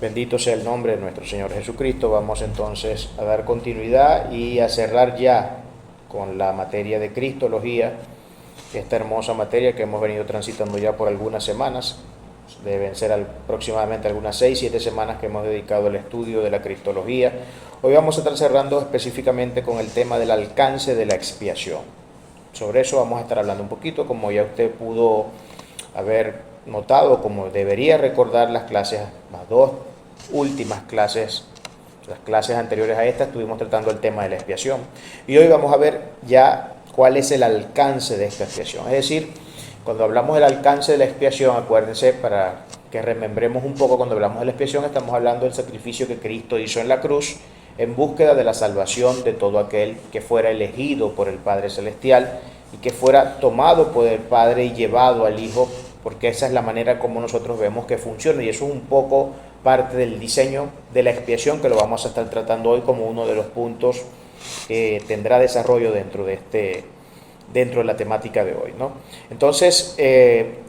Bendito sea el nombre de nuestro Señor Jesucristo. Vamos entonces a dar continuidad y a cerrar ya con la materia de Cristología, esta hermosa materia que hemos venido transitando ya por algunas semanas. Deben ser aproximadamente algunas 6-7 semanas que hemos dedicado al estudio de la Cristología. Hoy vamos a estar cerrando específicamente con el tema del alcance de la expiación. Sobre eso vamos a estar hablando un poquito, como ya usted pudo haber notado, como debería recordar las dos últimas clases, las clases anteriores a esta, estuvimos tratando el tema de la expiación. Y hoy vamos a ver ya cuál es el alcance de esta expiación. Es decir, cuando hablamos del alcance de la expiación, acuérdense, para que remembremos un poco, cuando hablamos de la expiación, estamos hablando del sacrificio que Cristo hizo en la cruz en búsqueda de la salvación de todo aquel que fuera elegido por el Padre Celestial y que fuera tomado por el Padre y llevado al Hijo, porque esa es la manera como nosotros vemos que funciona, y eso es un poco parte del diseño de la expiación, que lo vamos a estar tratando hoy como uno de los puntos que tendrá desarrollo dentro de la temática de hoy, ¿no? Entonces,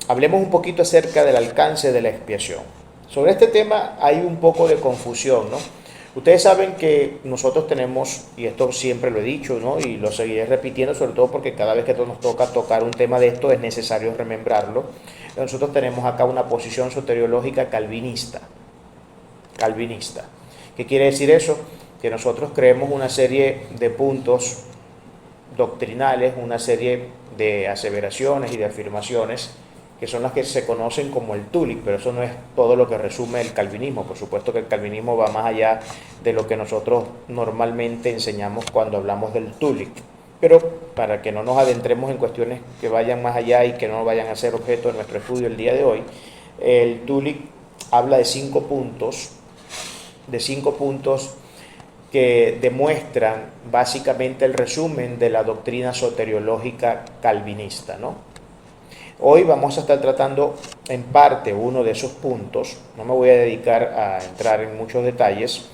hablemos un poquito acerca del alcance de la expiación. Sobre este tema hay un poco de confusión, ¿no? Ustedes saben que nosotros tenemos, y esto siempre lo he dicho, ¿no?, y lo seguiré repitiendo, sobre todo porque cada vez que nos toca tocar un tema de esto es necesario remembrarlo. Nosotros tenemos acá una posición soteriológica calvinista. ¿Qué quiere decir eso? Que nosotros creemos una serie de puntos doctrinales, una serie de aseveraciones y de afirmaciones que son las que se conocen como el TULIC, pero eso no es todo lo que resume el calvinismo. Por supuesto que el calvinismo va más allá de lo que nosotros normalmente enseñamos cuando hablamos del TULIC, pero para que no nos adentremos en cuestiones que vayan más allá y que no vayan a ser objeto de nuestro estudio el día de hoy, el TULIC habla de cinco puntos que demuestran básicamente el resumen de la doctrina soteriológica calvinista, ¿no? Hoy vamos a estar tratando en parte uno de esos puntos. No me voy a dedicar a entrar en muchos detalles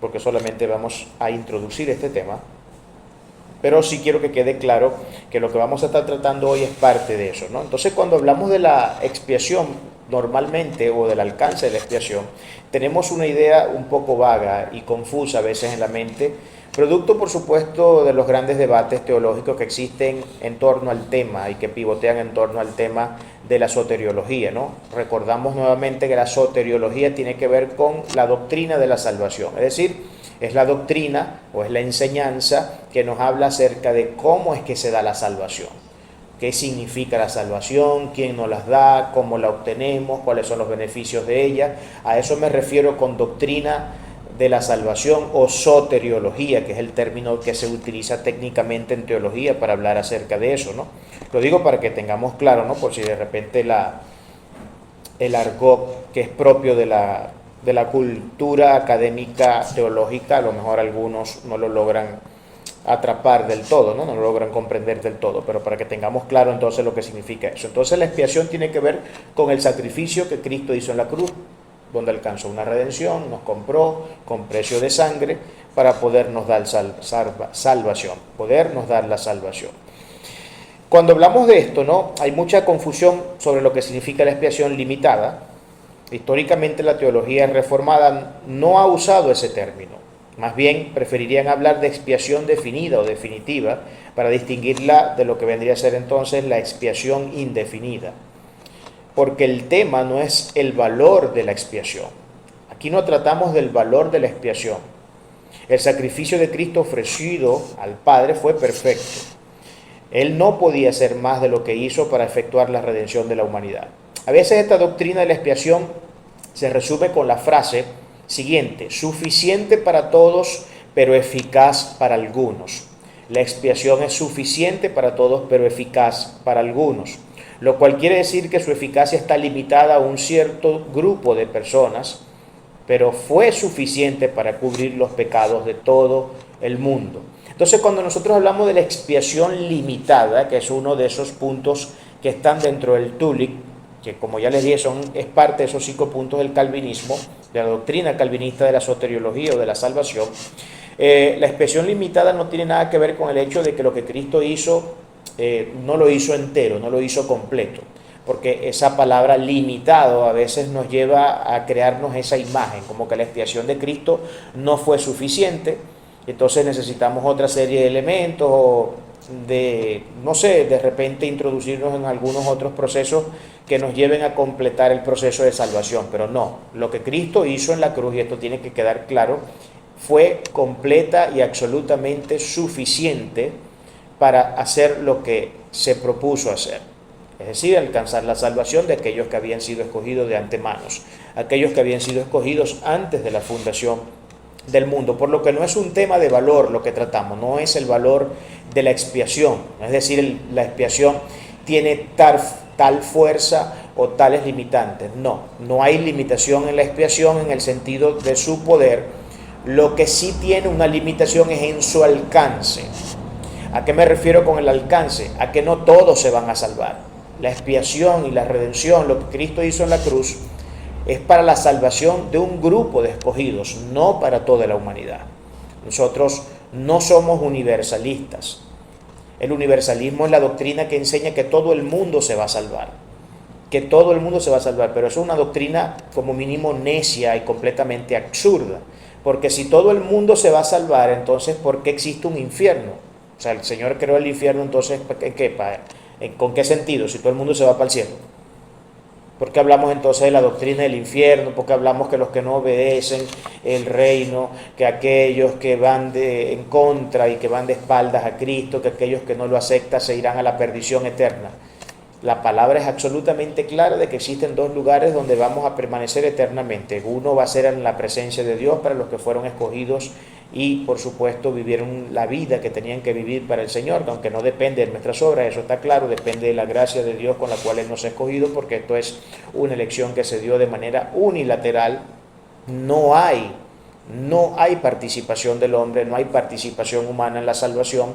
porque solamente vamos a introducir este tema, pero sí quiero que quede claro que lo que vamos a estar tratando hoy es parte de eso, ¿no? Entonces, cuando hablamos de la expiación normalmente, o del alcance de la expiación, tenemos una idea un poco vaga y confusa a veces en la mente, producto por supuesto de los grandes debates teológicos que existen en torno al tema y que pivotean en torno al tema de la soteriología, ¿no? Recordamos nuevamente que la soteriología tiene que ver con la doctrina de la salvación, es decir, es la doctrina o es la enseñanza que nos habla acerca de cómo es que se da la salvación. ¿Qué significa la salvación? ¿Quién nos las da? ¿Cómo la obtenemos? ¿Cuáles son los beneficios de ella? A eso me refiero con doctrina de la salvación o soteriología, que es el término que se utiliza técnicamente en teología para hablar acerca de eso, ¿no? Lo digo para que tengamos claro, ¿no?, por si de repente el argot que es propio de la cultura académica teológica, a lo mejor algunos no lo logran atrapar del todo, ¿no? No lo logran comprender del todo, pero para que tengamos claro entonces lo que significa eso. Entonces la expiación tiene que ver con el sacrificio que Cristo hizo en la cruz, donde alcanzó una redención, nos compró con precio de sangre para podernos dar salvación, podernos dar la salvación. Cuando hablamos de esto, ¿no?, hay mucha confusión sobre lo que significa la expiación limitada. Históricamente la teología reformada no ha usado ese término. Más bien preferirían hablar de expiación definida o definitiva para distinguirla de lo que vendría a ser entonces la expiación indefinida. Porque el tema no es el valor de la expiación. Aquí no tratamos del valor de la expiación. El sacrificio de Cristo ofrecido al Padre fue perfecto. Él no podía hacer más de lo que hizo para efectuar la redención de la humanidad. A veces esta doctrina de la expiación se resume con la frase siguiente: suficiente para todos, pero eficaz para algunos. La expiación es suficiente para todos, pero eficaz para algunos, lo cual quiere decir que su eficacia está limitada a un cierto grupo de personas, pero fue suficiente para cubrir los pecados de todo el mundo. Entonces, cuando nosotros hablamos de la expiación limitada, que es uno de esos puntos que están dentro del TULIC, que como ya les dije es parte de esos 5 puntos del calvinismo, de la doctrina calvinista de la soteriología o de la salvación, la expiación limitada no tiene nada que ver con el hecho de que lo que Cristo hizo no lo hizo entero, no lo hizo completo. porque esa palabra limitado a veces nos lleva a crearnos esa imagen, como que la expiación de Cristo no fue suficiente, entonces necesitamos otra serie de elementos o de, no sé, de repente introducirnos en algunos otros procesos que nos lleven a completar el proceso de salvación, pero no, lo que Cristo hizo en la cruz, y esto tiene que quedar claro, fue completa y absolutamente suficiente para hacer lo que se propuso hacer, es decir, alcanzar la salvación de aquellos que habían sido escogidos de antemano, aquellos que habían sido escogidos antes de la fundación del mundo, por lo que no es un tema de valor lo que tratamos, no es el valor de la expiación, es decir, la expiación tiene tal fuerza o tales limitantes, no hay limitación en la expiación en el sentido de su poder, lo que sí tiene una limitación es en su alcance. ¿A qué me refiero con el alcance? A que no todos se van a salvar. La expiación y la redención, lo que Cristo hizo en la cruz, es para la salvación de un grupo de escogidos, no para toda la humanidad. Nosotros no somos universalistas. El universalismo es la doctrina que enseña que todo el mundo se va a salvar. Que todo el mundo se va a salvar, pero eso es una doctrina como mínimo necia y completamente absurda. Porque si todo el mundo se va a salvar, entonces ¿por qué existe un infierno? O sea, el Señor creó el infierno, entonces ¿en qué? ¿Con qué sentido? Si todo el mundo se va para el cielo. ¿Por qué hablamos entonces de la doctrina del infierno? ¿Por qué hablamos que los que no obedecen el reino, que aquellos que van en contra y que van de espaldas a Cristo, que aquellos que no lo aceptan se irán a la perdición eterna? La palabra es absolutamente clara de que existen dos lugares donde vamos a permanecer eternamente. Uno va a ser en la presencia de Dios para los que fueron escogidos y por supuesto vivieron la vida que tenían que vivir para el Señor, aunque no depende de nuestras obras, eso está claro, depende de la gracia de Dios con la cual Él nos ha escogido, porque esto es una elección que se dio de manera unilateral. No hay participación del hombre, no hay participación humana en la salvación,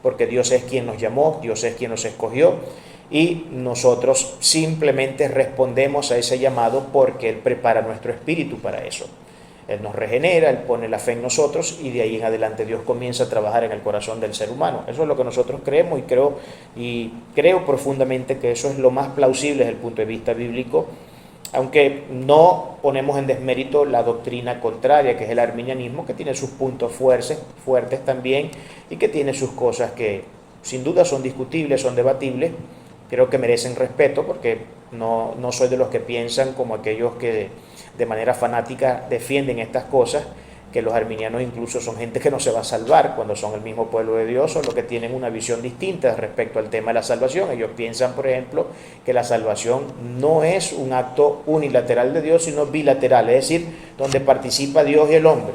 porque Dios es quien nos llamó, Dios es quien nos escogió, y nosotros simplemente respondemos a ese llamado porque Él prepara nuestro espíritu para eso. Él nos regenera, Él pone la fe en nosotros y de ahí en adelante Dios comienza a trabajar en el corazón del ser humano. Eso es lo que nosotros creemos y creo profundamente que eso es lo más plausible desde el punto de vista bíblico, aunque no ponemos en desmérito la doctrina contraria, que es el arminianismo, que tiene sus puntos fuertes también y que tiene sus cosas que sin duda son discutibles, son debatibles. Creo que merecen respeto porque no soy de los que piensan como aquellos que de manera fanática defienden estas cosas, que los arminianos incluso son gente que no se va a salvar cuando son el mismo pueblo de Dios, o los que tienen una visión distinta respecto al tema de la salvación. Ellos piensan, por ejemplo, que la salvación no es un acto unilateral de Dios, sino bilateral, es decir, donde participa Dios y el hombre.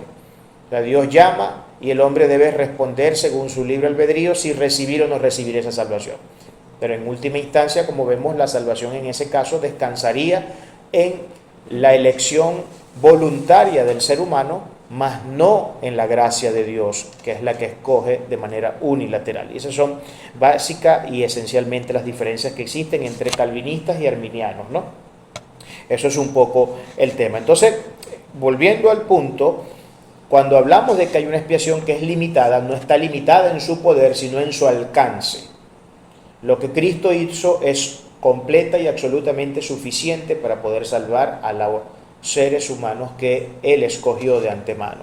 O sea, Dios llama y el hombre debe responder según su libre albedrío si recibir o no recibir esa salvación. Pero en última instancia, como vemos, la salvación en ese caso descansaría en la elección voluntaria del ser humano, más no en la gracia de Dios, que es la que escoge de manera unilateral. Y esas son básicas y esencialmente las diferencias que existen entre calvinistas y arminianos, ¿no? Eso es un poco el tema. Entonces, volviendo al punto, cuando hablamos de que hay una expiación que es limitada, no está limitada en su poder, sino en su alcance. Lo que Cristo hizo es completa y absolutamente suficiente para poder salvar a los seres humanos que Él escogió de antemano.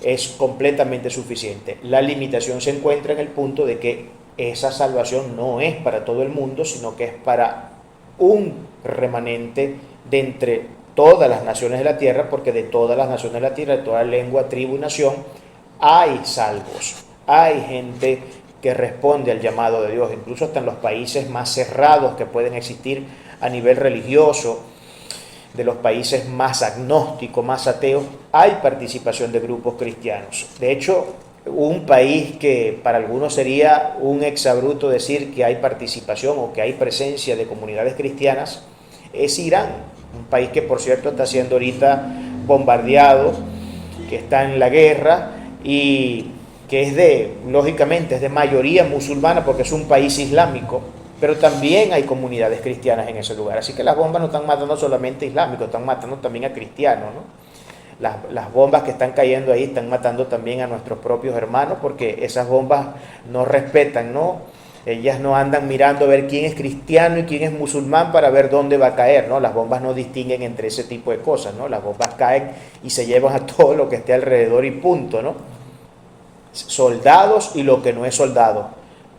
Es completamente suficiente. La limitación se encuentra en el punto de que esa salvación no es para todo el mundo, sino que es para un remanente de entre todas las naciones de la tierra, porque de todas las naciones de la tierra, de toda lengua, tribu y nación, hay salvos, hay gente que responde al llamado de Dios, incluso hasta en los países más cerrados que pueden existir a nivel religioso, de los países más agnósticos, más ateos, hay participación de grupos cristianos. De hecho, un país que para algunos sería un exabrupto decir que hay participación o que hay presencia de comunidades cristianas es Irán, un país que por cierto está siendo ahorita bombardeado, que está en la guerra y que es lógicamente es de mayoría musulmana porque es un país islámico, pero también hay comunidades cristianas en ese lugar. Así que las bombas no están matando solamente a islámicos, están matando también a cristianos, ¿no? Las bombas que están cayendo ahí están matando también a nuestros propios hermanos, porque esas bombas no respetan, ¿no?, Ellas no andan mirando a ver quién es cristiano y quién es musulmán para ver dónde va a caer, ¿no? Las bombas no distinguen entre ese tipo de cosas, ¿no? Las bombas caen y se llevan a todo lo que esté alrededor y punto, ¿no? Soldados y lo que no es soldado,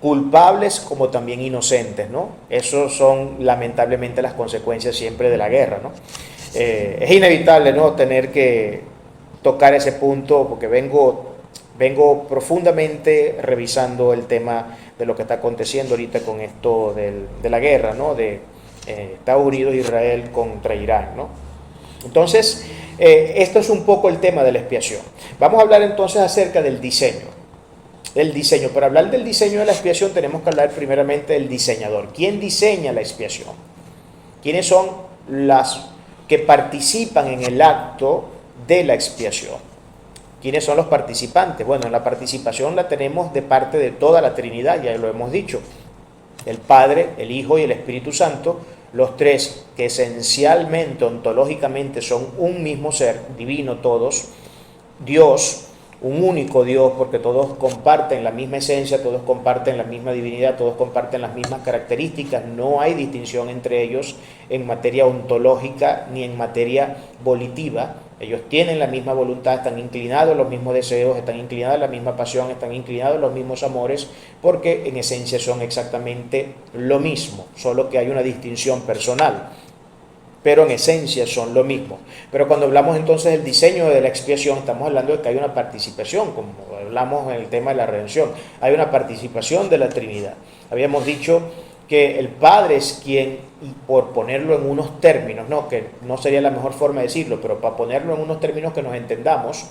culpables como también inocentes, ¿no? Esos son lamentablemente las consecuencias siempre de la guerra, ¿no? Es inevitable, ¿no?, tener que tocar ese punto porque vengo profundamente revisando el tema de lo que está aconteciendo ahorita con esto de la guerra, ¿no?, de Estados Unidos e Israel contra Irán, ¿no? Entonces, esto es un poco el tema de la expiación. Vamos a hablar entonces acerca del diseño. Del diseño. Para hablar del diseño de la expiación tenemos que hablar primeramente del diseñador. ¿Quién diseña la expiación? ¿Quiénes son las que participan en el acto de la expiación? ¿Quiénes son los participantes? Bueno, la participación la tenemos de parte de toda la Trinidad, ya lo hemos dicho. El Padre, el Hijo y el Espíritu Santo, los tres que esencialmente, ontológicamente son un mismo ser, divino todos, Dios, un único Dios, porque todos comparten la misma esencia, todos comparten la misma divinidad, todos comparten las mismas características, no hay distinción entre ellos en materia ontológica ni en materia volitiva. Ellos tienen la misma voluntad, están inclinados a los mismos deseos, están inclinados a la misma pasión, están inclinados a los mismos amores, porque en esencia son exactamente lo mismo, solo que hay una distinción personal, pero en esencia son lo mismo. Pero cuando hablamos entonces del diseño de la expiación, estamos hablando de que hay una participación, como hablamos en el tema de la redención, hay una participación de la Trinidad. Habíamos dicho que el Padre es quien, y por ponerlo en unos términos, ¿no?, que no sería la mejor forma de decirlo, pero para ponerlo en unos términos que nos entendamos,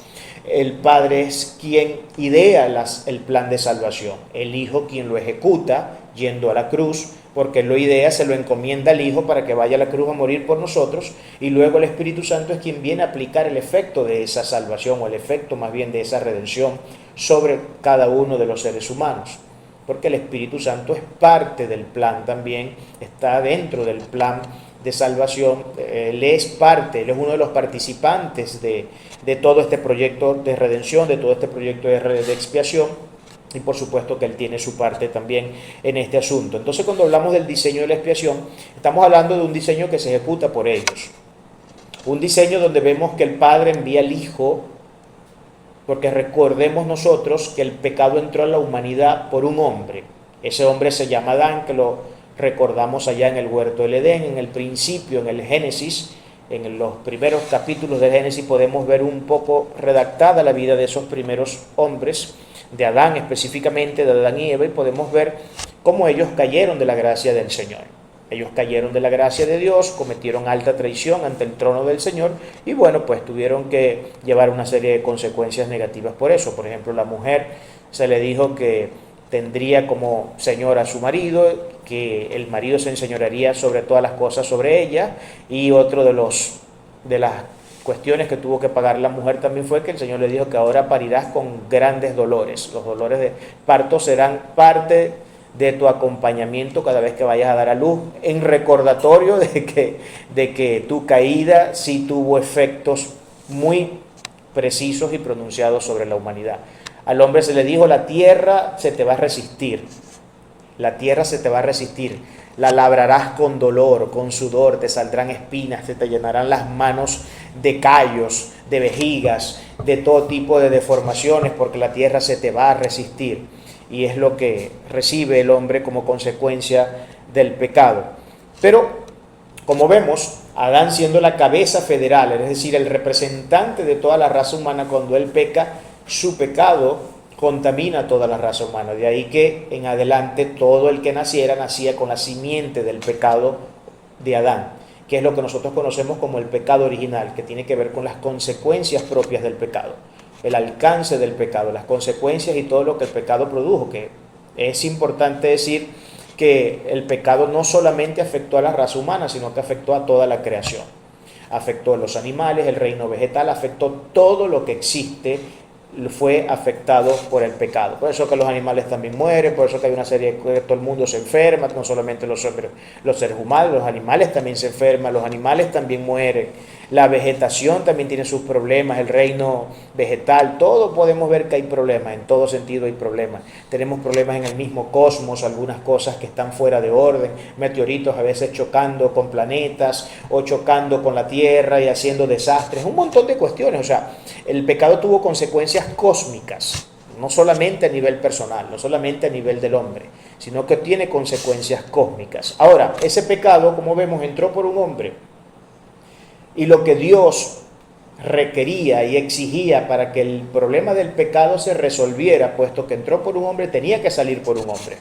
el Padre es quien idea el plan de salvación, el Hijo quien lo ejecuta yendo a la cruz, porque lo idea, se lo encomienda al Hijo para que vaya a la cruz a morir por nosotros, y luego el Espíritu Santo es quien viene a aplicar el efecto de esa salvación, o el efecto más bien de esa redención sobre cada uno de los seres humanos, porque el Espíritu Santo es parte del plan también, está dentro del plan de salvación, Él es parte, Él es uno de los participantes de todo este proyecto de redención, de todo este proyecto de expiación, y por supuesto que Él tiene su parte también en este asunto. Entonces, cuando hablamos del diseño de la expiación, estamos hablando de un diseño que se ejecuta por ellos, un diseño donde vemos que el Padre envía al Hijo, porque recordemos nosotros que el pecado entró a la humanidad por un hombre. Ese hombre se llama Adán, que lo recordamos allá en el huerto del Edén, en el principio, en el Génesis. En los primeros capítulos del Génesis podemos ver un poco redactada la vida de esos primeros hombres, de Adán específicamente, de Adán y Eva, y podemos ver cómo ellos cayeron de la gracia del Señor. Ellos cayeron de la gracia de Dios, cometieron alta traición ante el trono del Señor y bueno, pues tuvieron que llevar una serie de consecuencias negativas por eso. Por ejemplo, la mujer se le dijo que tendría como señor a su marido, que el marido se enseñorearía sobre todas las cosas sobre ella, y otro de las cuestiones que tuvo que pagar la mujer también fue que el Señor le dijo que ahora parirás con grandes dolores. Los dolores de parto serán parte de tu acompañamiento cada vez que vayas a dar a luz, en recordatorio de que tu caída sí tuvo efectos muy precisos y pronunciados sobre la humanidad. Al hombre se le dijo, la tierra se te va a resistir, la tierra se te va a resistir, la labrarás con dolor, con sudor, te saldrán espinas, te llenarán las manos de callos, de vejigas, de todo tipo de deformaciones, porque la tierra se te va a resistir. Y es lo que recibe el hombre como consecuencia del pecado. Pero, como vemos, Adán siendo la cabeza federal, es decir, el representante de toda la raza humana, cuando él peca, su pecado contamina a toda la raza humana. De ahí que en adelante todo el que naciera, nacía con la simiente del pecado de Adán, que es lo que nosotros conocemos como el pecado original, que tiene que ver con las consecuencias propias del pecado, el alcance del pecado, las consecuencias y todo lo que el pecado produjo, que es importante decir que el pecado no solamente afectó a la raza humana, sino que afectó a toda la creación. Afectó a los animales, el reino vegetal, afectó todo lo que existe, fue afectado por el pecado. Por eso que los animales también mueren, por eso que hay una serie de todo el mundo se enferma, no solamente los seres humanos, los animales también se enferman, los animales también mueren. La vegetación también tiene sus problemas, el reino vegetal, todo podemos ver que hay problemas, en todo sentido hay problemas. Tenemos problemas en el mismo cosmos, algunas cosas que están fuera de orden, meteoritos a veces chocando con planetas o chocando con la Tierra y haciendo desastres, un montón de cuestiones. O sea, el pecado tuvo consecuencias cósmicas, no solamente a nivel personal, no solamente a nivel del hombre, sino que tiene consecuencias cósmicas. Ahora, ese pecado, como vemos, entró por un hombre, y lo que Dios requería y exigía para que el problema del pecado se resolviera, puesto que entró por un hombre, tenía que salir por un hombre.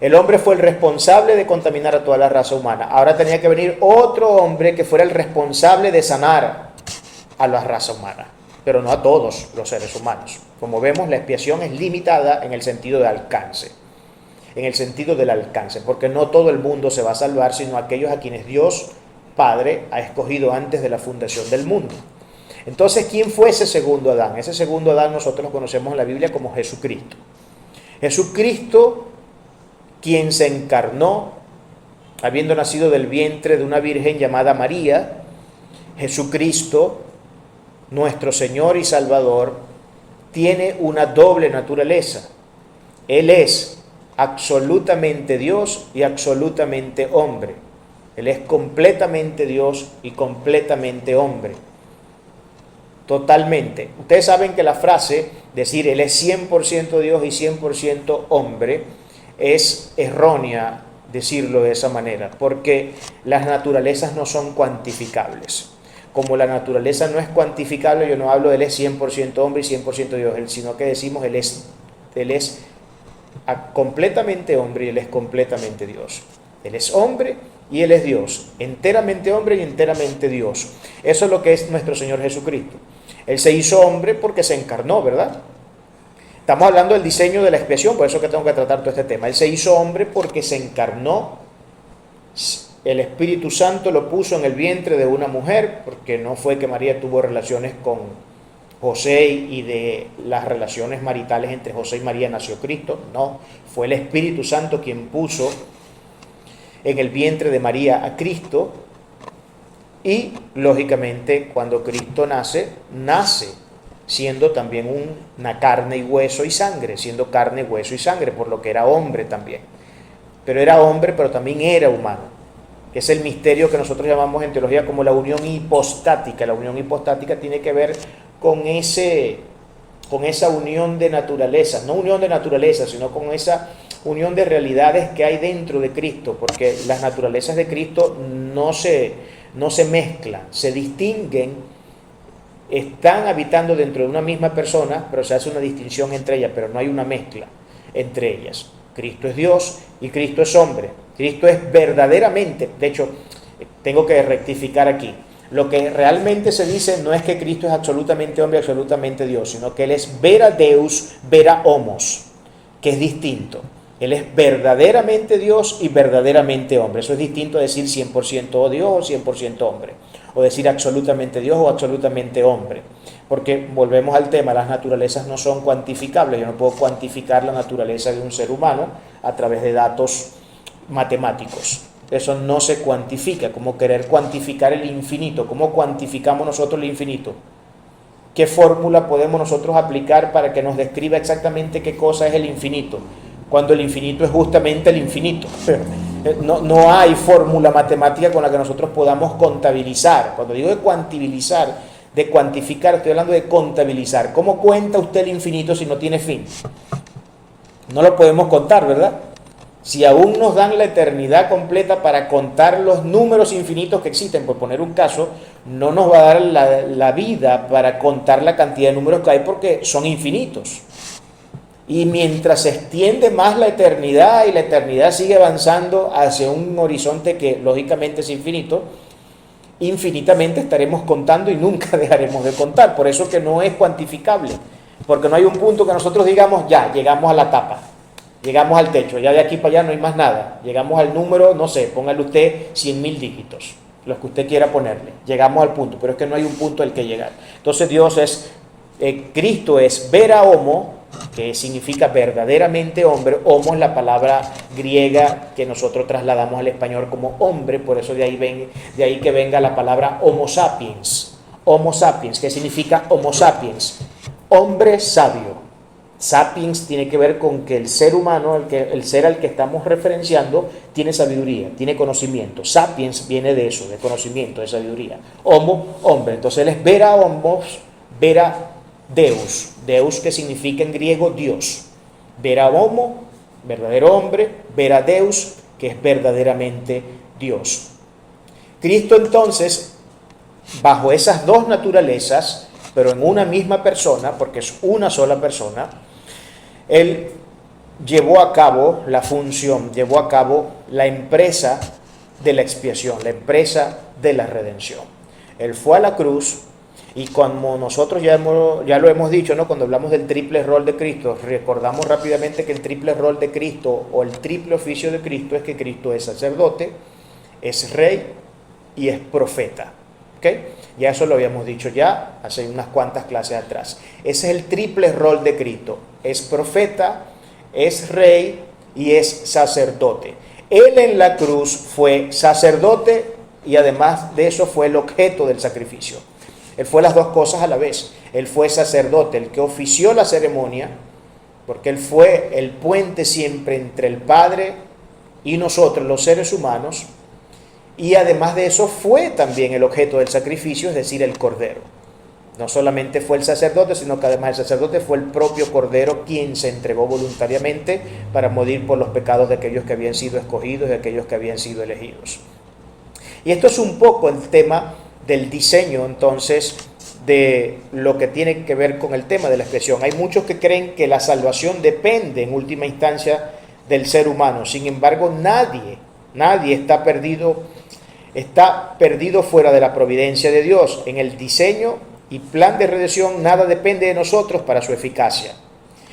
El hombre fue el responsable de contaminar a toda la raza humana. Ahora tenía que venir otro hombre que fuera el responsable de sanar a la raza humana, pero no a todos los seres humanos. Como vemos, la expiación es limitada en el sentido de alcance, en el sentido del alcance, porque no todo el mundo se va a salvar, sino aquellos a quienes Dios Padre ha escogido antes de la fundación del mundo. Entonces, ¿quién fue ese segundo Adán? Ese segundo Adán nosotros lo conocemos en la Biblia como Jesucristo. Jesucristo, quien se encarnó, habiendo nacido del vientre de una virgen llamada María. Jesucristo, nuestro Señor y Salvador, tiene una doble naturaleza. Él es absolutamente Dios y absolutamente hombre. Él es completamente Dios y completamente hombre. Totalmente. Ustedes saben que la frase, decir Él es 100% Dios y 100% hombre, es errónea decirlo de esa manera, porque las naturalezas no son cuantificables. Como la naturaleza no es cuantificable, yo no hablo de Él es 100% hombre y 100% Dios, sino que decimos Él es completamente hombre y Él es completamente Dios. Él es hombre y Él es Dios, enteramente hombre y enteramente Dios. Eso es lo que es nuestro Señor Jesucristo. Él se hizo hombre porque se encarnó, ¿verdad? Estamos hablando del diseño de la expiación, por eso que tengo que tratar todo este tema. Él se hizo hombre porque se encarnó. El Espíritu Santo lo puso en el vientre de una mujer, porque no fue que María tuvo relaciones con José y de las relaciones maritales entre José y María nació Cristo. No, fue el Espíritu Santo quien puso en el vientre de María a Cristo, y lógicamente cuando Cristo nace siendo también una carne y hueso y sangre, siendo carne, hueso y sangre, por lo que era hombre también. Pero era hombre, pero también era humano. Es el misterio que nosotros llamamos en teología como la unión hipostática. La unión hipostática tiene que ver con esa unión de naturalezas, no unión de naturaleza, sino con esa unión de realidades que hay dentro de Cristo, porque las naturalezas de Cristo no se mezclan, se distinguen, están habitando dentro de una misma persona, pero se hace una distinción entre ellas, pero no hay una mezcla entre ellas. Cristo es Dios y Cristo es hombre. Cristo es verdaderamente, de hecho, tengo que rectificar aquí, lo que realmente se dice no es que Cristo es absolutamente hombre y absolutamente Dios, sino que Él es vera Deus, vera homos, que es distinto. Él es verdaderamente Dios y verdaderamente hombre. Eso es distinto a decir 100% Dios o 100% hombre, o decir absolutamente Dios o absolutamente hombre. Porque volvemos al tema, las naturalezas no son cuantificables. Yo no puedo cuantificar la naturaleza de un ser humano a través de datos matemáticos. Eso no se cuantifica, como querer cuantificar el infinito. ¿Cómo cuantificamos nosotros el infinito? ¿Qué fórmula podemos nosotros aplicar para que nos describa exactamente qué cosa es el infinito? Cuando el infinito es justamente el infinito. No hay fórmula matemática con la que nosotros podamos contabilizar. Cuando digo de cuantibilizar, de cuantificar, estoy hablando de contabilizar. ¿Cómo cuenta usted el infinito si no tiene fin? No lo podemos contar, ¿verdad? Si aún nos dan la eternidad completa para contar los números infinitos que existen, por poner un caso, no nos va a dar la vida para contar la cantidad de números que hay porque son infinitos. Y mientras se extiende más la eternidad y la eternidad sigue avanzando hacia un horizonte que lógicamente es infinito, infinitamente estaremos contando y nunca dejaremos de contar. Por eso que no es cuantificable, porque no hay un punto que nosotros digamos, ya, llegamos a la tapa, llegamos al techo, ya de aquí para allá no hay más nada. Llegamos al número, no sé, póngale usted 100.000 dígitos, los que usted quiera ponerle. Llegamos al punto, pero es que no hay un punto al que llegar. Entonces Cristo es vera homo, que significa verdaderamente hombre. Homo es la palabra griega que nosotros trasladamos al español como hombre, por eso de ahí que venga la palabra Homo sapiens. Homo sapiens, ¿qué significa Homo sapiens? Hombre sabio. Sapiens tiene que ver con que el ser humano, el ser al que estamos referenciando, tiene sabiduría, tiene conocimiento. Sapiens viene de eso, de conocimiento, de sabiduría. Homo, hombre. Entonces él es vera homos, vera Deus. Deus, que significa en griego Dios. Vera homo, verdadero hombre. Vera Deus, que es verdaderamente Dios. Cristo entonces, bajo esas dos naturalezas, pero en una misma persona, porque es una sola persona, Él llevó a cabo la función, llevó a cabo la empresa de la expiación, la empresa de la redención. Él fue a la cruz. Y como nosotros ya lo hemos dicho, ¿no? Cuando hablamos del triple rol de Cristo, recordamos rápidamente que el triple rol de Cristo o el triple oficio de Cristo es que Cristo es sacerdote, es rey y es profeta. ¿Okay? Ya eso lo habíamos dicho ya hace unas cuantas clases atrás. Ese es el triple rol de Cristo. Es profeta, es rey y es sacerdote. Él en la cruz fue sacerdote y además de eso fue el objeto del sacrificio. Él fue las dos cosas a la vez. Él fue sacerdote, el que ofició la ceremonia, porque Él fue el puente siempre entre el Padre y nosotros, los seres humanos, y además de eso fue también el objeto del sacrificio, es decir, el Cordero. No solamente fue el sacerdote, sino que además el sacerdote fue el propio Cordero quien se entregó voluntariamente para morir por los pecados de aquellos que habían sido escogidos y de aquellos que habían sido elegidos. Y esto es un poco el tema del diseño, entonces, de lo que tiene que ver con el tema de la expiación. Hay muchos que creen que la salvación depende en última instancia del ser humano. Sin embargo, nadie está perdido fuera de la providencia de Dios. En el diseño y plan de redención nada depende de nosotros para su eficacia.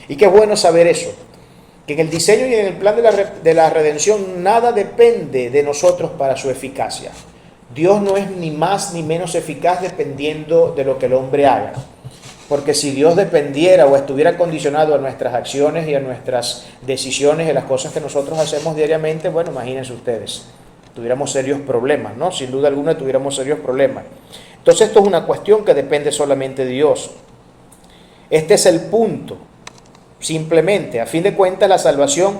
Y qué bueno saber eso, que en el diseño y en el plan de la redención nada depende de nosotros para su eficacia. Dios no es ni más ni menos eficaz dependiendo de lo que el hombre haga. Porque si Dios dependiera o estuviera condicionado a nuestras acciones y a nuestras decisiones y a las cosas que nosotros hacemos diariamente, bueno, imagínense ustedes, tuviéramos serios problemas, ¿no? Sin duda alguna tuviéramos serios problemas. Entonces esto es una cuestión que depende solamente de Dios. Este es el punto. Simplemente, a fin de cuentas, la salvación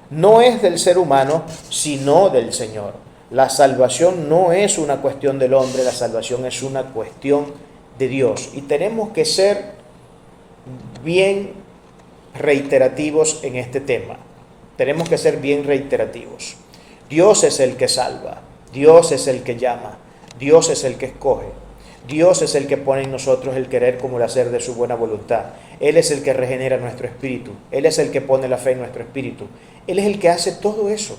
no es del ser humano, sino del Señor. La salvación no es una cuestión del hombre, la salvación es una cuestión de Dios. Y tenemos que ser bien reiterativos en este tema. Tenemos que ser bien reiterativos. Dios es el que salva, Dios es el que llama, Dios es el que escoge, Dios es el que pone en nosotros el querer como el hacer de su buena voluntad. Él es el que regenera nuestro espíritu, Él es el que pone la fe en nuestro espíritu, Él es el que hace todo eso.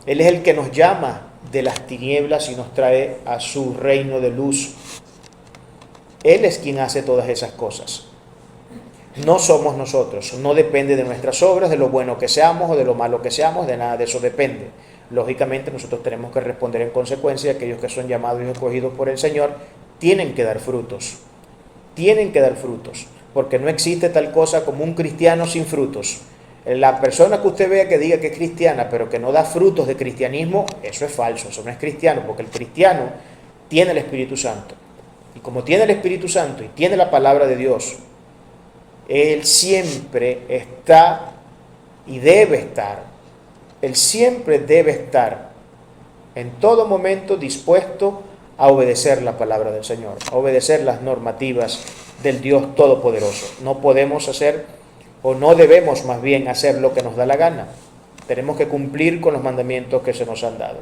Él es el que nos llama de las tinieblas y nos trae a su reino de luz. Él es quien hace todas esas cosas. No somos nosotros, no depende de nuestras obras, de lo bueno que seamos o de lo malo que seamos, de nada de eso depende. Lógicamente nosotros tenemos que responder en consecuencia. Aquellos que son llamados y escogidos por el Señor tienen que dar frutos, porque no existe tal cosa como un cristiano sin frutos. La persona que usted vea que diga que es cristiana, pero que no da frutos de cristianismo, eso es falso, eso no es cristiano, porque el cristiano tiene el Espíritu Santo. Y como tiene el Espíritu Santo y tiene la palabra de Dios, él siempre está y debe estar, él siempre debe estar en todo momento dispuesto a obedecer la palabra del Señor, a obedecer las normativas del Dios Todopoderoso. No podemos hacer, o no debemos más bien hacer lo que nos da la gana. Tenemos que cumplir con los mandamientos que se nos han dado.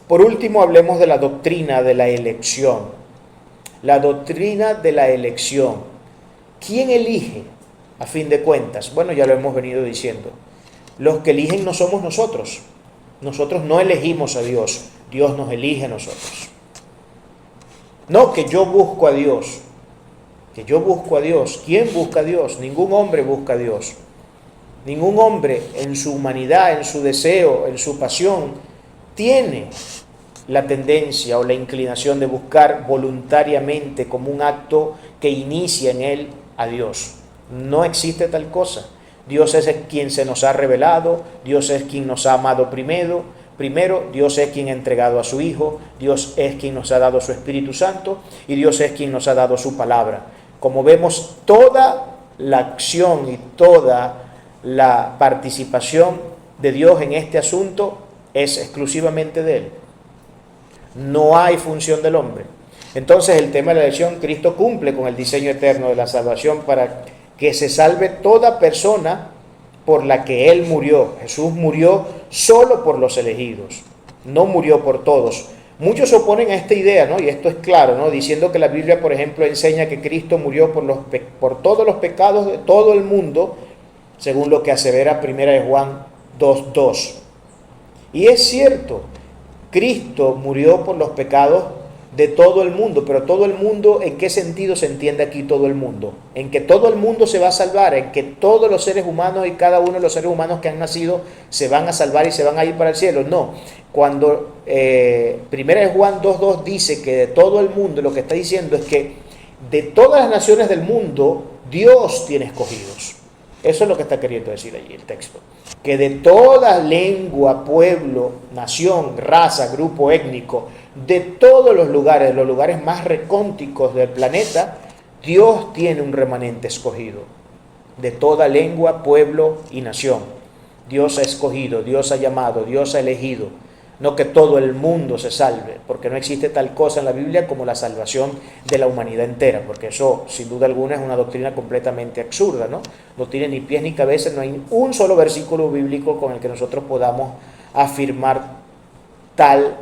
Por último, hablemos de la doctrina de la elección. La doctrina de la elección. ¿Quién elige a fin de cuentas? Bueno, ya lo hemos venido diciendo. Los que eligen no somos nosotros. Nosotros no elegimos a Dios. Dios nos elige a nosotros. No que yo busco a Dios. Que yo busco a Dios. ¿Quién busca a Dios? Ningún hombre busca a Dios. Ningún hombre en su humanidad, en su deseo, en su pasión, tiene la tendencia o la inclinación de buscar voluntariamente como un acto que inicia en él a Dios. No existe tal cosa. Dios es quien se nos ha revelado, Dios es quien nos ha amado primero, Dios es quien ha entregado a su Hijo, Dios es quien nos ha dado su Espíritu Santo y Dios es quien nos ha dado su palabra. Como vemos, toda la acción y toda la participación de Dios en este asunto es exclusivamente de Él. No hay función del hombre. Entonces, el tema de la elección, Cristo cumple con el diseño eterno de la salvación para que se salve toda persona por la que Él murió. Jesús murió solo por los elegidos, no murió por todos. Muchos se oponen a esta idea, ¿no? Y esto es claro, ¿no? Diciendo que la Biblia, por ejemplo, enseña que Cristo murió por todos los pecados de todo el mundo, según lo que asevera 1 Juan 2:2. Y es cierto, Cristo murió por los pecados de todo el mundo, pero todo el mundo, ¿en qué sentido se entiende aquí todo el mundo? En que todo el mundo se va a salvar, en que todos los seres humanos y cada uno de los seres humanos que han nacido se van a salvar y se van a ir para el cielo. No, cuando 1 Juan 2:2 dice que de todo el mundo, lo que está diciendo es que de todas las naciones del mundo, Dios tiene escogidos. Eso es lo que está queriendo decir allí el texto. Que de toda lengua, pueblo, nación, raza, grupo étnico, de todos los lugares más recónditos del planeta, Dios tiene un remanente escogido. De toda lengua, pueblo y nación. Dios ha escogido, Dios ha llamado, Dios ha elegido. No que todo el mundo se salve, porque no existe tal cosa en la Biblia como la salvación de la humanidad entera, porque eso, sin duda alguna, es una doctrina completamente absurda, ¿no? No tiene ni pies ni cabeza, no hay un solo versículo bíblico con el que nosotros podamos afirmar tal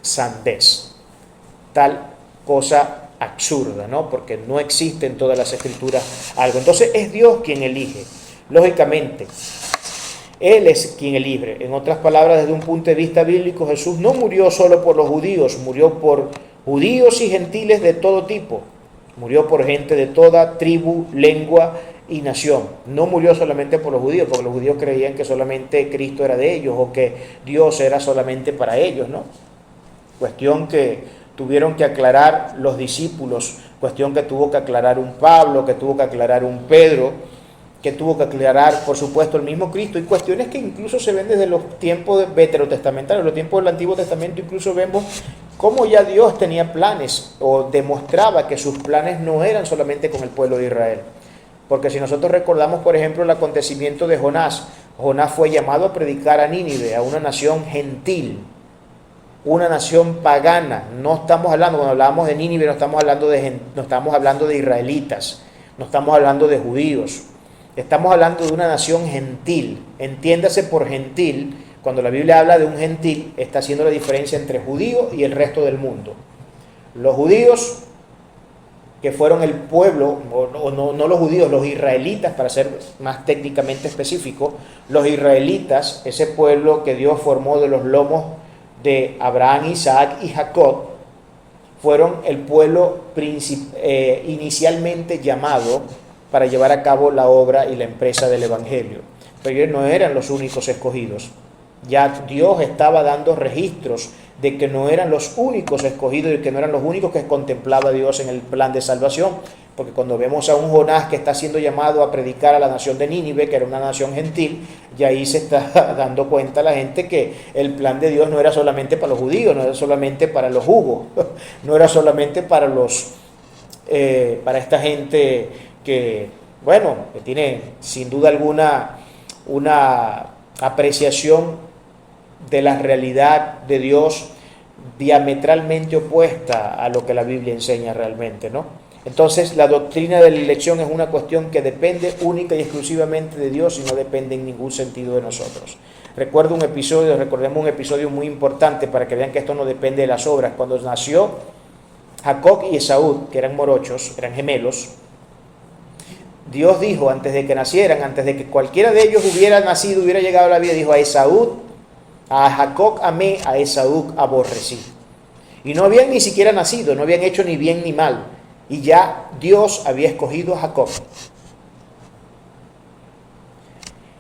sandez, tal cosa absurda, ¿no? Porque no existe en todas las escrituras algo. Entonces es Dios quien elige, lógicamente. Él es quien elige. En otras palabras, desde un punto de vista bíblico, Jesús no murió solo por los judíos, murió por judíos y gentiles de todo tipo. Murió por gente de toda tribu, lengua y nación. No murió solamente por los judíos, porque los judíos creían que solamente Cristo era de ellos o que Dios era solamente para ellos, ¿no? Cuestión que tuvieron que aclarar los discípulos, cuestión que tuvo que aclarar un Pablo, que tuvo que aclarar un Pedro, que tuvo que aclarar, por supuesto, el mismo Cristo, y cuestiones que incluso se ven desde los tiempos veterotestamentarios, los tiempos del Antiguo Testamento. Incluso vemos cómo ya Dios tenía planes, o demostraba que sus planes no eran solamente con el pueblo de Israel. Porque si nosotros recordamos, por ejemplo, el acontecimiento de Jonás, Jonás fue llamado a predicar a Nínive, a una nación gentil, una nación pagana. No estamos hablando, cuando hablamos de Nínive, no estamos hablando de israelitas, no estamos hablando de judíos. Estamos hablando de una nación gentil. Entiéndase por gentil, cuando la Biblia habla de un gentil, está haciendo la diferencia entre judío y el resto del mundo. Los judíos, que fueron el pueblo, o no los judíos, los israelitas, para ser más técnicamente específico, los israelitas, ese pueblo que Dios formó de los lomos de Abraham, Isaac y Jacob, fueron el pueblo inicialmente llamado para llevar a cabo la obra y la empresa del Evangelio. Pero ellos no eran los únicos escogidos. Ya Dios estaba dando registros de que no eran los únicos escogidos y que no eran los únicos que contemplaba Dios en el plan de salvación. Porque cuando vemos a un Jonás que está siendo llamado a predicar a la nación de Nínive, que era una nación gentil, y ahí se está dando cuenta la gente que el plan de Dios no era solamente para los judíos, no era solamente para los jugos, no era solamente para esta gente que, bueno, que tiene sin duda alguna una apreciación de la realidad de Dios diametralmente opuesta a lo que la Biblia enseña realmente, ¿no? Entonces, la doctrina de la elección es una cuestión que depende única y exclusivamente de Dios y no depende en ningún sentido de nosotros. Recordemos un episodio muy importante para que vean que esto no depende de las obras. Cuando nació Jacob y Esaú, que eran morochos, eran gemelos, Dios dijo antes de que nacieran, antes de que cualquiera de ellos hubiera nacido, hubiera llegado a la vida, dijo: a Jacob amé, a Esaú aborrecí. Y no habían ni siquiera nacido, no habían hecho ni bien ni mal, y ya Dios había escogido a Jacob.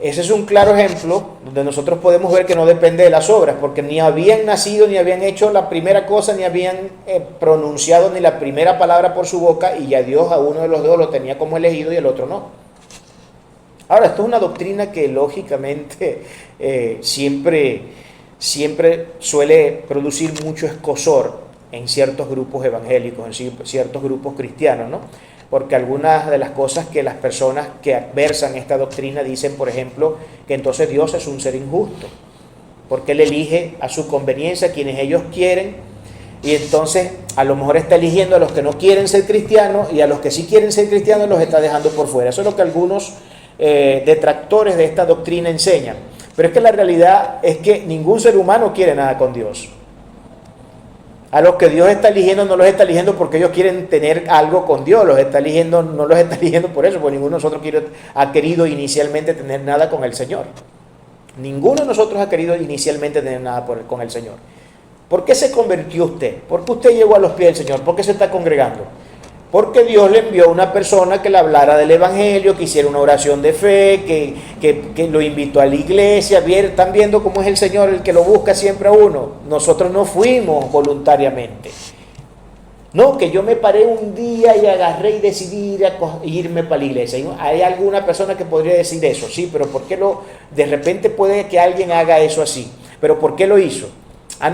Ese es un claro ejemplo donde nosotros podemos ver que no depende de las obras, porque ni habían nacido, ni habían hecho la primera cosa, ni habían pronunciado ni la primera palabra por su boca, y ya Dios a uno de los dos lo tenía como elegido y el otro no. Ahora, esto es una doctrina que lógicamente siempre suele producir mucho escozor en ciertos grupos evangélicos, en ciertos grupos cristianos, ¿no? Porque algunas de las cosas que las personas que adversan esta doctrina dicen, por ejemplo, que entonces Dios es un ser injusto, porque Él elige a su conveniencia a quienes ellos quieren, y entonces a lo mejor está eligiendo a los que no quieren ser cristianos, y a los que sí quieren ser cristianos los está dejando por fuera. Eso es lo que algunos detractores de esta doctrina enseñan. Pero es que la realidad es que ningún ser humano quiere nada con Dios. A los que Dios está eligiendo no los está eligiendo porque ellos quieren tener algo con Dios, los está eligiendo, no los está eligiendo por eso, porque ninguno de nosotros ha querido inicialmente tener nada con el Señor. Ninguno de nosotros ha querido inicialmente tener nada con el Señor. ¿Por qué se convirtió usted? ¿Por qué usted llegó a los pies del Señor? ¿Por qué se está congregando? Porque Dios le envió a una persona que le hablara del Evangelio, que hiciera una oración de fe, que lo invitó a la iglesia. Están viendo cómo es el Señor el que lo busca siempre a uno. Nosotros no fuimos voluntariamente. No, que yo me paré un día y agarré y decidí irme para la iglesia. Hay alguna persona que podría decir eso, sí, pero ¿por qué de repente puede que alguien haga eso así? ¿Pero por qué lo hizo?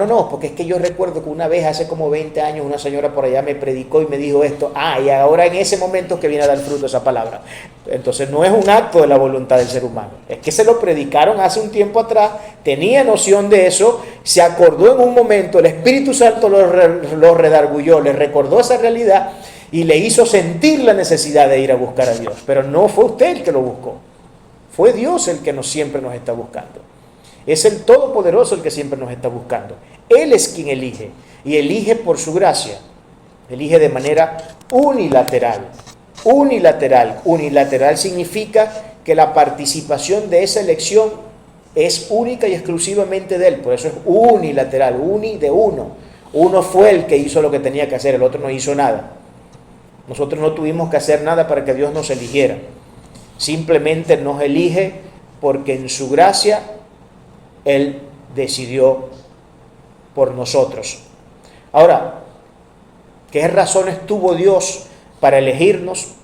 No, porque es que yo recuerdo que una vez hace como 20 años una señora por allá me predicó y me dijo esto, y ahora en ese momento que viene a dar fruto esa palabra. Entonces no es un acto de la voluntad del ser humano, es que se lo predicaron hace un tiempo atrás, tenía noción de eso, se acordó en un momento, el Espíritu Santo lo redargulló, le recordó esa realidad y le hizo sentir la necesidad de ir a buscar a Dios. Pero no fue usted el que lo buscó, fue Dios el que siempre nos está buscando. Es el Todopoderoso el que siempre nos está buscando. Él es quien elige, y elige por su gracia. Elige de manera unilateral. Unilateral significa que la participación de esa elección es única y exclusivamente de Él. Por eso es unilateral, de uno. Uno fue el que hizo lo que tenía que hacer, el otro no hizo nada. Nosotros no tuvimos que hacer nada para que Dios nos eligiera. Simplemente nos elige porque en su gracia Él decidió por nosotros. Ahora, ¿qué razones tuvo Dios para elegirnos?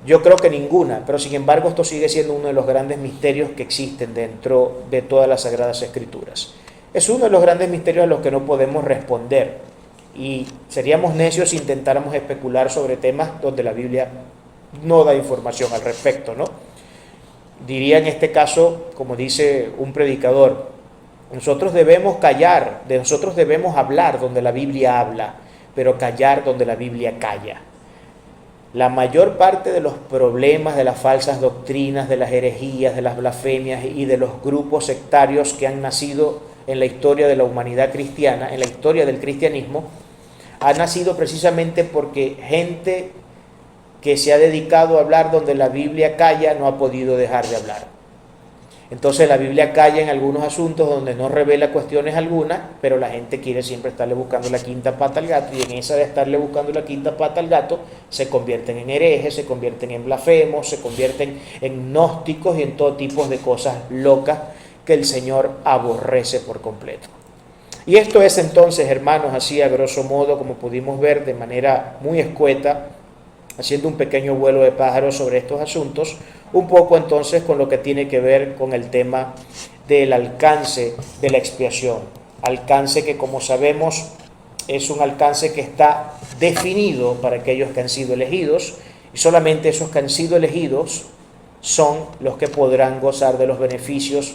Yo creo que ninguna, pero sin embargo esto sigue siendo uno de los grandes misterios que existen dentro de todas las Sagradas Escrituras. Es uno de los grandes misterios a los que no podemos responder, y seríamos necios si intentáramos especular sobre temas donde la Biblia no da información al respecto, ¿no? Diría en este caso, como dice un predicador, nosotros debemos callar, nosotros debemos hablar donde la Biblia habla, pero callar donde la Biblia calla. La mayor parte de los problemas, de las falsas doctrinas, de las herejías, de las blasfemias y de los grupos sectarios que han nacido en la historia de la humanidad cristiana, en la historia del cristianismo, han nacido precisamente porque gente que se ha dedicado a hablar donde la Biblia calla no ha podido dejar de hablar. Entonces la Biblia calla en algunos asuntos donde no revela cuestiones algunas, pero la gente quiere siempre estarle buscando la quinta pata al gato, y en esa de estarle buscando la quinta pata al gato se convierten en herejes, se convierten en blasfemos, se convierten en gnósticos y en todo tipo de cosas locas que el Señor aborrece por completo. Y esto es entonces, hermanos, así a grosso modo, como pudimos ver de manera muy escueta, haciendo un pequeño vuelo de pájaros sobre estos asuntos, un poco entonces con lo que tiene que ver con el tema del alcance de la expiación. Alcance que, como sabemos, es un alcance que está definido para aquellos que han sido elegidos, y solamente esos que han sido elegidos son los que podrán gozar de los beneficios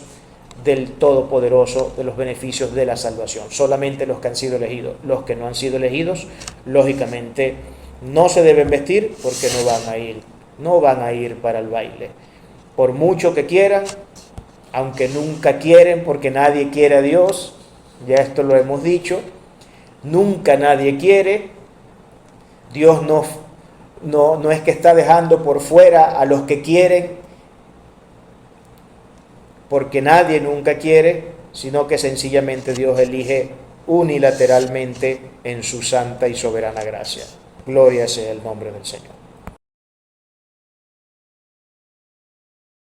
del Todopoderoso, de los beneficios de la salvación. Solamente los que han sido elegidos. Los que no han sido elegidos, lógicamente, no se deben vestir porque no van a ir para el baile. Por mucho que quieran, aunque nunca quieren, porque nadie quiere a Dios, ya esto lo hemos dicho, nunca nadie quiere. Dios no es que está dejando por fuera a los que quieren, porque nadie nunca quiere, sino que sencillamente Dios elige unilateralmente en su santa y soberana gracia. Gloria sea el nombre del Señor.